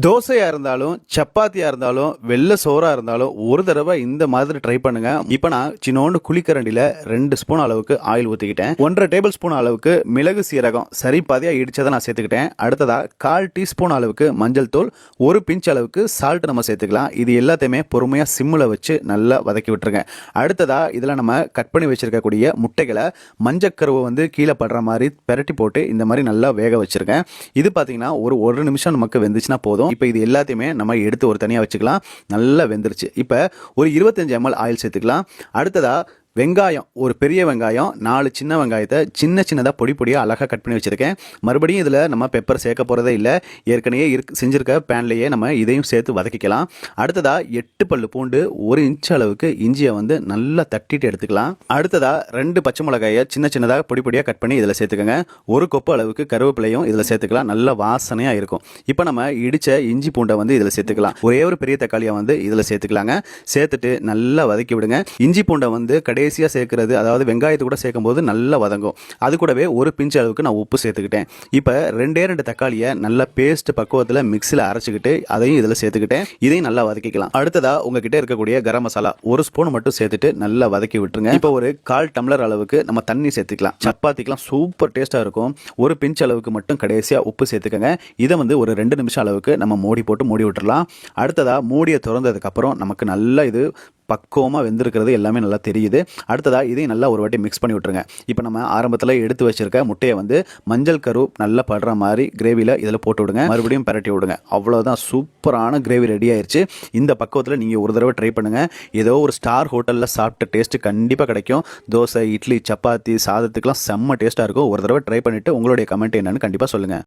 தோசையா இருந்தாலும் சப்பாத்தியா இருந்தாலும் வெள்ளை சோறா இருந்தாலும் ஒரு தடவை இந்த மாதிரி ட்ரை பண்ணுங்க. இப்போ நான் சின்னோண்டு குழிக்கரண்டில 2 ஸ்பூன் அளவுக்கு ஆயில் ஊற்றிக்கிட்டேன். 1.5 டேபிள் ஸ்பூன் அளவுக்கு மிளகு சீரகம் சரி பாதியா இடிச்சதை நான் சேர்த்துக்கிட்டேன். அடுத்ததா 1/4 டீஸ்பூன் அளவுக்கு மஞ்சள் தூள், ஒரு பிஞ்ச் அளவுக்கு சால்ட் நம்ம சேர்த்துக்கலாம். இது எல்லாத்தையுமே பொறுமையா சிம்மில் வச்சு நல்லா வதக்கி விட்டுருங்க. அடுத்ததா இதில் நம்ம கட் பண்ணி வச்சிருக்கக்கூடிய முட்டைகளை மஞ்சக்கருவை வந்து கீழே படுற மாதிரி பெரட்டி போட்டு இந்த மாதிரி நல்லா வேக வச்சிருக்கேன். இது பார்த்தீங்கன்னா ஒரு நிமிஷம் நமக்கு வெந்துச்சுன்னா போதும். இப்போ இது எல்லாத்தையுமே நம்ம எடுத்து ஒரு தனியாக வச்சுக்கலாம். நல்லா வெந்துருச்சு. இப்போ ஒரு 25 ml ஆயில் சேர்த்துக்கலாம். அடுத்ததா வெங்காயம், ஒரு பெரிய வெங்காயம் 4 சின்ன வெங்காயத்தை சின்னதாக பொடியாக அழகாக கட் பண்ணி வச்சுருக்கேன். மறுபடியும் இதில் நம்ம பெப்பர் சேர்க்க போகிறதே இல்லை. ஏற்கனவே செஞ்சுருக்க பேன்லேயே நம்ம இதையும் சேர்த்து வதக்கிக்கலாம். அடுத்ததாக 8 பல்லு பூண்டு, 1 இன்ச் அளவுக்கு இஞ்சியை வந்து நல்லா தட்டிட்டு எடுத்துக்கலாம். அடுத்ததாக 2 பச்சை மிளகாயை சின்னதாக பொடியாக கட் பண்ணி இதில் சேர்த்துக்கோங்க. 1 கொப்பு அளவுக்கு கருவேப்பிலையும் இதில் சேர்த்துக்கலாம். நல்ல வாசனையாக இருக்கும். இப்போ நம்ம இடித்த இஞ்சி பூண்டை வந்து இதில் சேர்த்துக்கலாம். ஒரே ஒரு பெரிய தக்காளியை வந்து இதில் சேர்த்துக்கலாங்க. சேர்த்துட்டு நல்லா வதக்கி விடுங்க. இஞ்சி பூண்டை வந்து கடைசியாக சேர்க்கறது, அதாவது வெங்காயத்தை கூட சேர்க்கும் போது நல்லா வதங்கும். அது கூடவே ஒரு பிஞ்ச் அளவுக்கு நான் உப்பு சேர்த்துக்கிட்டேன். இப்போ 2 தக்காளியை நல்லா பேஸ்ட் பக்குவத்தில் மிக்ஸில் அரைச்சிக்கிட்டு அதையும் இதில் சேர்த்துக்கிட்டேன். இதையும் நல்லா வதக்கிக்கலாம். அடுத்ததாக உங்ககிட்ட இருக்கக்கூடிய கரம் மசாலா 1 ஸ்பூன் மட்டும் சேர்த்துட்டு நல்லா வதக்கி விட்டுருங்க. இப்போ ஒரு 1/4 டம்ளர் அளவுக்கு நம்ம தண்ணி சேர்த்துக்கலாம். சப்பாத்திக்கலாம் சூப்பர் டேஸ்ட்டாக இருக்கும். ஒரு பிஞ்ச் அளவுக்கு மட்டும் கடைசியாக உப்பு சேர்த்துக்கங்க. இதை வந்து ஒரு 2 நிமிஷம் அளவுக்கு நம்ம மூடி விட்டுறலாம். அடுத்ததாக மூடியை திறந்ததுக்கப்புறம் நமக்கு நல்லா இது பக்குவமாக வெந்திருக்கிறது எல்லாமே நல்லா தெரியுது. அடுத்ததாக இதையும் நல்லா ஒரு வாட்டி மிக்ஸ் பண்ணி விட்டுருங்க. இப்போ நம்ம ஆரம்பத்தில் எடுத்து வச்சிருக்க முட்டையை வந்து மஞ்சள் கரு நல்லா படுற மாதிரி கிரேவியில் இதில் போட்டு விடுங்க. மறுபடியும் பரட்டி விடுங்க. அவ்வளோதான், சூப்பரான கிரேவி ரெடி ஆயிடுச்சு. இந்த பக்குவத்தில் நீங்கள் ஒரு தடவை ட்ரை பண்ணுங்கள். ஏதோ ஒரு ஸ்டார் ஹோட்டலில் சாப்பிட்ட டேஸ்ட்டு கண்டிப்பாக கிடைக்கும். தோசை, இட்லி, சப்பாத்தி, சாதத்துக்கெலாம் செம்ம டேஸ்ட்டாக இருக்கும். ஒரு தடவை ட்ரை பண்ணிவிட்டு உங்களுடைய கமெண்ட் என்னன்னு கண்டிப்பாக சொல்லுங்கள்.